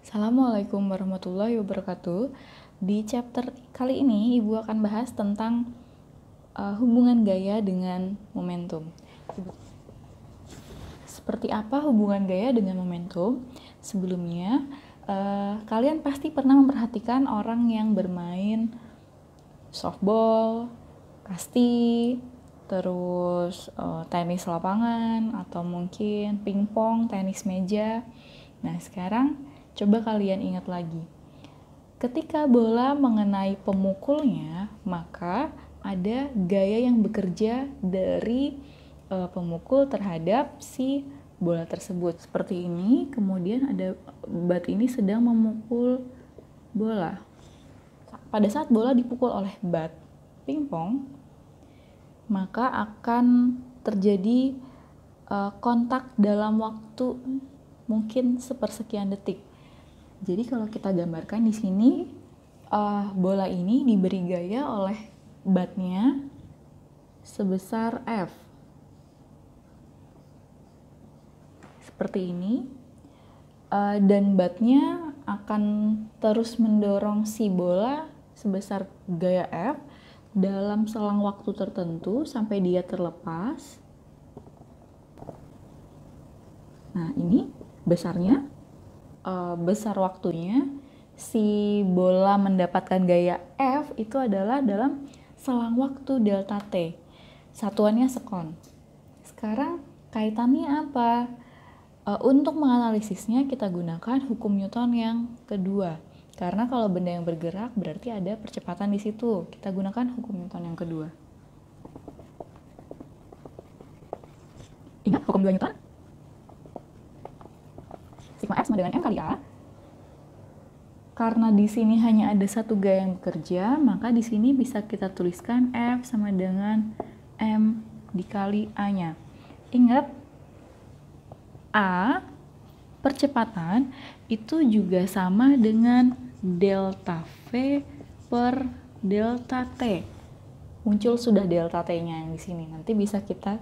Assalamualaikum warahmatullahi wabarakatuh. Di chapter kali ini Ibu akan bahas tentang hubungan gaya dengan momentum. Seperti apa hubungan gaya dengan momentum? Sebelumnya, kalian pasti pernah memperhatikan orang yang bermain softball, kasti, terus tenis lapangan, atau mungkin pingpong, tenis meja. Nah, sekarang coba kalian ingat lagi. Ketika bola mengenai pemukulnya, maka ada gaya yang bekerja dari pemukul terhadap si bola tersebut. Seperti ini, kemudian ada bat ini sedang memukul bola. Pada saat bola dipukul oleh bat pingpong, maka akan terjadi kontak dalam waktu mungkin sepersekian detik. Jadi kalau kita gambarkan di sini, bola ini diberi gaya oleh batnya sebesar F. Seperti ini. Dan batnya akan terus mendorong si bola sebesar gaya F dalam selang waktu tertentu sampai dia terlepas. Nah, ini besarnya, besar waktunya si bola mendapatkan gaya F itu adalah dalam selang waktu delta T. Satuannya sekon. Sekarang kaitannya apa? Untuk menganalisisnya kita gunakan hukum Newton yang kedua. Karena kalau benda yang bergerak berarti ada percepatan di situ. Kita gunakan hukum Newton yang kedua. Ingat hukum 2 Newton? Sigma F sama dengan M kali A. Karena di sini hanya ada satu gaya yang bekerja, maka di sini bisa kita tuliskan F sama dengan M dikali A-nya. Ingat, A, percepatan, itu juga sama dengan delta V per delta T. Muncul sudah delta T-nya yang di sini. Nanti bisa kita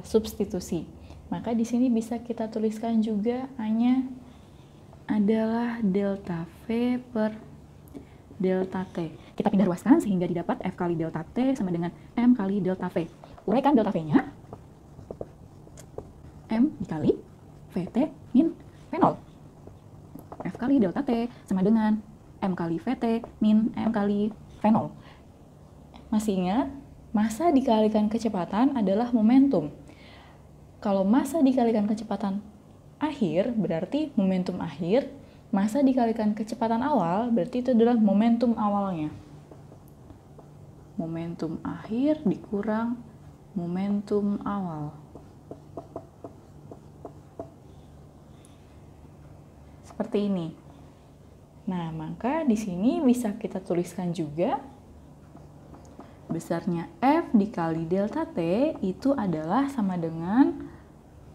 substitusi. Maka di sini bisa kita tuliskan juga A-nya adalah delta V per delta T. Kita pindah ruaskan sehingga didapat F kali delta T sama dengan M kali delta V. Uraikan delta V-nya. M dikali VT min V0. F kali delta T sama dengan M kali VT min M kali V0. Masih ingat? Massa dikalikan kecepatan adalah momentum. Kalau massa dikalikan kecepatan akhir, berarti momentum akhir. Massa dikalikan kecepatan awal, berarti itu adalah momentum awalnya. Momentum akhir dikurang momentum awal. Seperti ini. Nah, maka di sini bisa kita tuliskan juga besarnya F dikali delta T itu adalah sama dengan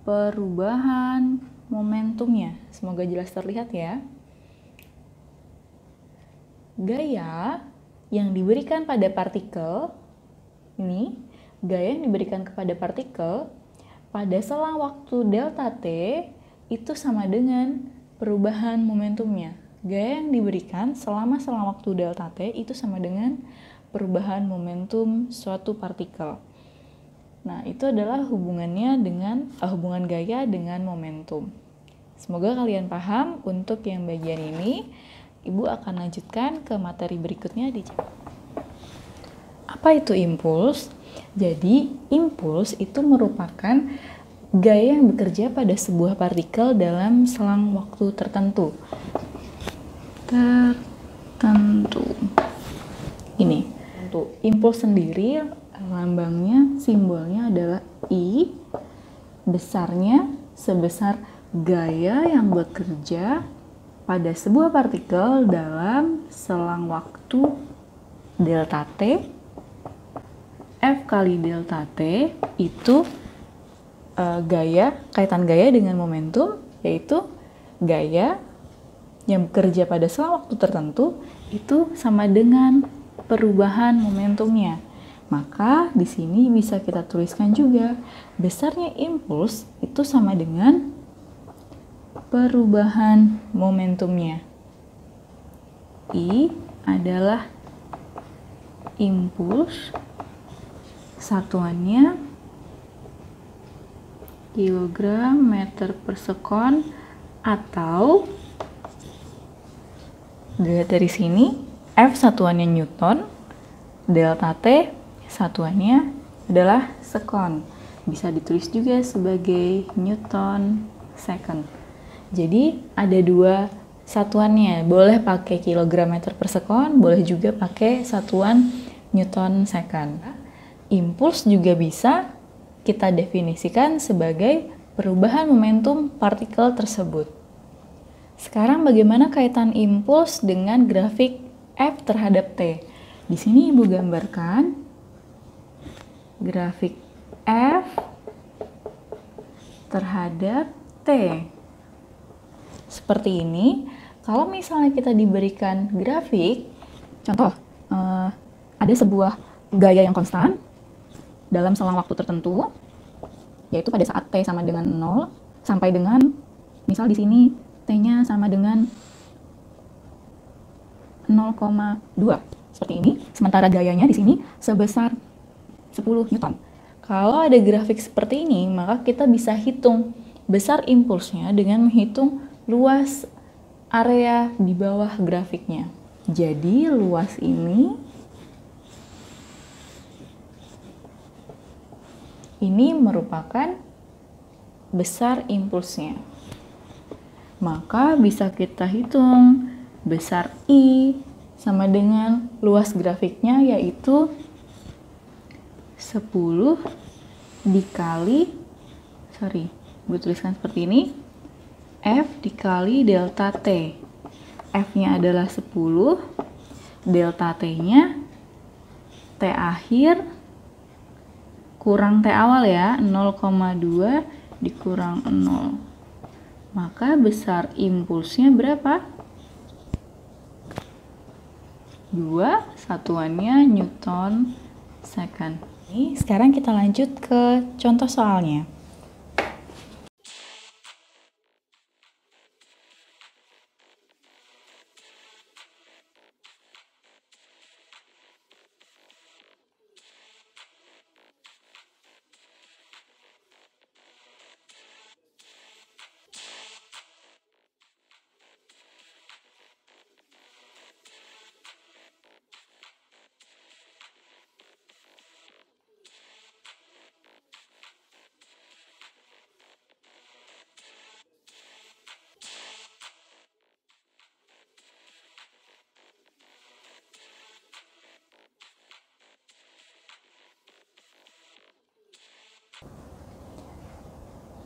perubahan momentumnya. Semoga jelas terlihat ya. Gaya yang diberikan pada partikel, ini gaya yang diberikan kepada partikel pada selang waktu delta T itu sama dengan perubahan momentumnya. Gaya yang diberikan selama selang waktu delta T itu sama dengan perubahan momentum suatu partikel. Nah, itu adalah hubungannya dengan hubungan gaya dengan momentum. Semoga kalian paham. Untuk yang bagian ini, Ibu akan lanjutkan ke materi berikutnya di apa itu impuls? Jadi, impuls itu merupakan gaya yang bekerja pada sebuah partikel dalam selang waktu tertentu. Ini, untuk impuls sendiri, lambangnya, simbolnya adalah I, besarnya sebesar gaya yang bekerja pada sebuah partikel dalam selang waktu delta T. F kali delta T itu kaitan gaya dengan momentum, yaitu gaya yang bekerja pada selang waktu tertentu itu sama dengan perubahan momentumnya. Maka di sini bisa kita tuliskan juga besarnya impuls itu sama dengan perubahan momentumnya. I adalah impuls, satuannya kilogram meter per sekon, atau dilihat dari sini, F satuannya Newton, delta T satuannya adalah sekon. Bisa ditulis juga sebagai Newton second. Jadi ada dua satuannya, boleh pakai kilogram meter per sekon, boleh juga pakai satuan Newton second. Impuls juga bisa kita definisikan sebagai perubahan momentum partikel tersebut. Sekarang bagaimana kaitan impuls dengan grafik F terhadap T? Di sini Ibu gambarkan grafik F terhadap T. Seperti ini. Kalau misalnya kita diberikan grafik, contoh, ada sebuah gaya yang konstan dalam selang waktu tertentu, yaitu pada saat T sama dengan 0, sampai dengan, misal di sini T-nya sama dengan 0,2. Seperti ini. Sementara gayanya di sini sebesar 10 Newton. Kalau ada grafik seperti ini, maka kita bisa hitung besar impulsnya dengan menghitung luas area di bawah grafiknya. Jadi luas ini merupakan besar impulsnya. Maka bisa kita hitung besar I sama dengan luas grafiknya, yaitu 10 dikali, gue tuliskan seperti ini, F dikali delta T. F-nya adalah 10, delta T-nya T akhir kurang T awal ya, 0,2 dikurang 0. Maka besar impulsnya berapa? 2, satuannya Newton second. Sekarang kita lanjut ke contoh soalnya.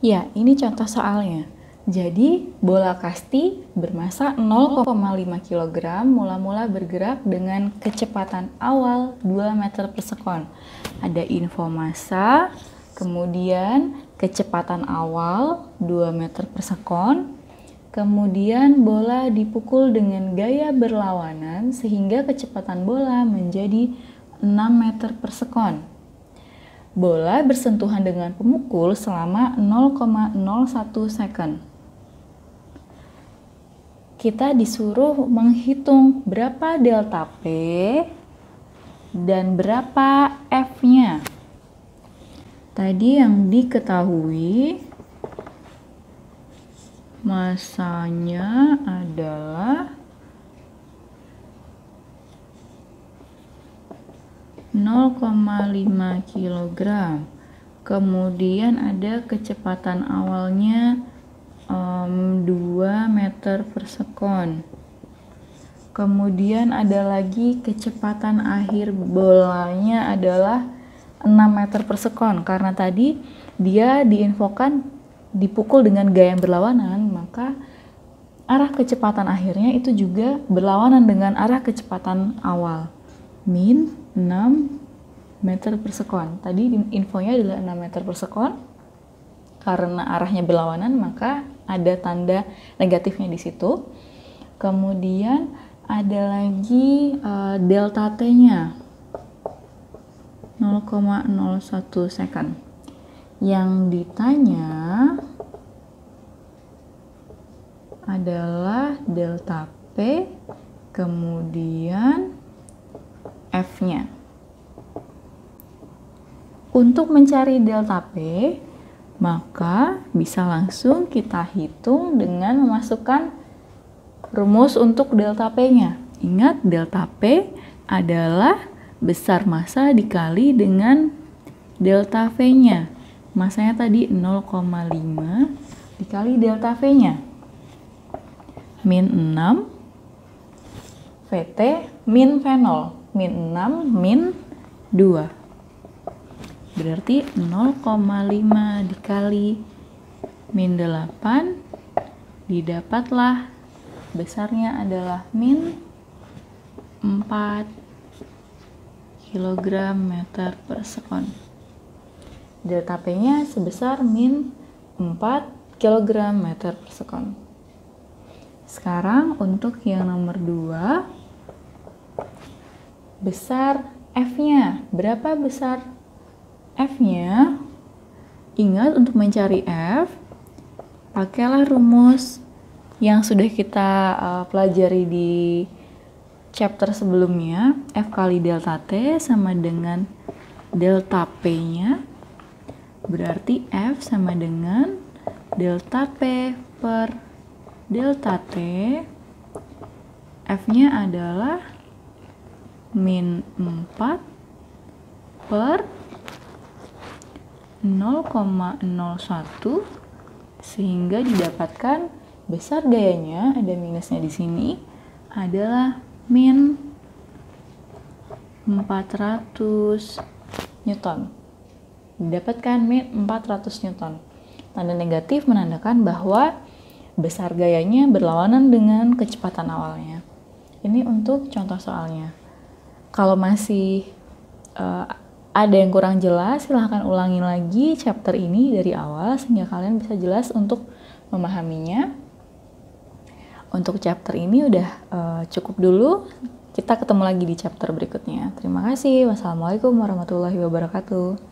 Ya, ini contoh soalnya. Jadi, bola kasti bermasa 0,5 kg mula-mula bergerak dengan kecepatan awal 2 meter per sekon. Ada info massa, kemudian kecepatan awal 2 meter per sekon, kemudian bola dipukul dengan gaya berlawanan sehingga kecepatan bola menjadi 6 meter per sekon. Bola bersentuhan dengan pemukul selama 0,01 second. Kita disuruh menghitung berapa delta P dan berapa F-nya. Tadi yang diketahui massanya adalah 0,5 kg. Kemudian ada kecepatan awalnya 2 meter per sekon. Kemudian ada lagi kecepatan akhir bolanya adalah 6 meter per sekon. Karena tadi dia diinfokan dipukul dengan gaya yang berlawanan, maka arah kecepatan akhirnya itu juga berlawanan dengan arah kecepatan awal. Min 6 meter per sekon. Tadi infonya adalah 6 meter per sekon. Karena arahnya berlawanan, maka ada tanda negatifnya di situ. Kemudian ada lagi delta T-nya 0,01 second. Yang ditanya adalah delta P, kemudian F-nya. Untuk mencari delta P, maka bisa langsung kita hitung dengan memasukkan rumus untuk delta P-nya. Ingat, delta P adalah besar massa dikali dengan delta V-nya. Massanya tadi 0,5 dikali delta V-nya. Min 6, VT min V0. Min 6 min 2. Berarti 0,5 dikali min 8, didapatlah besarnya adalah min 4 kg meter per sekon. Delta P-nya sebesar min 4 kg meter per sekon. Sekarang untuk yang nomor 2, besar F-nya. Berapa besar F-nya? Ingat, untuk mencari F, pakailah rumus yang sudah kita pelajari di chapter sebelumnya. F kali delta T sama dengan delta P-nya. Berarti F sama dengan delta P per delta T. F-nya adalah min 4 per 0,01, sehingga didapatkan besar gayanya, ada minusnya di sini, adalah min 400 Newton. Didapatkan min 400 Newton. Tanda negatif menandakan bahwa besar gayanya berlawanan dengan kecepatan awalnya. Ini untuk contoh soalnya. Kalau masih ada yang kurang jelas, silahkan ulangi lagi chapter ini dari awal sehingga kalian bisa jelas untuk memahaminya. Untuk chapter ini udah cukup dulu. Kita ketemu lagi di chapter berikutnya. Terima kasih. Wassalamualaikum warahmatullahi wabarakatuh.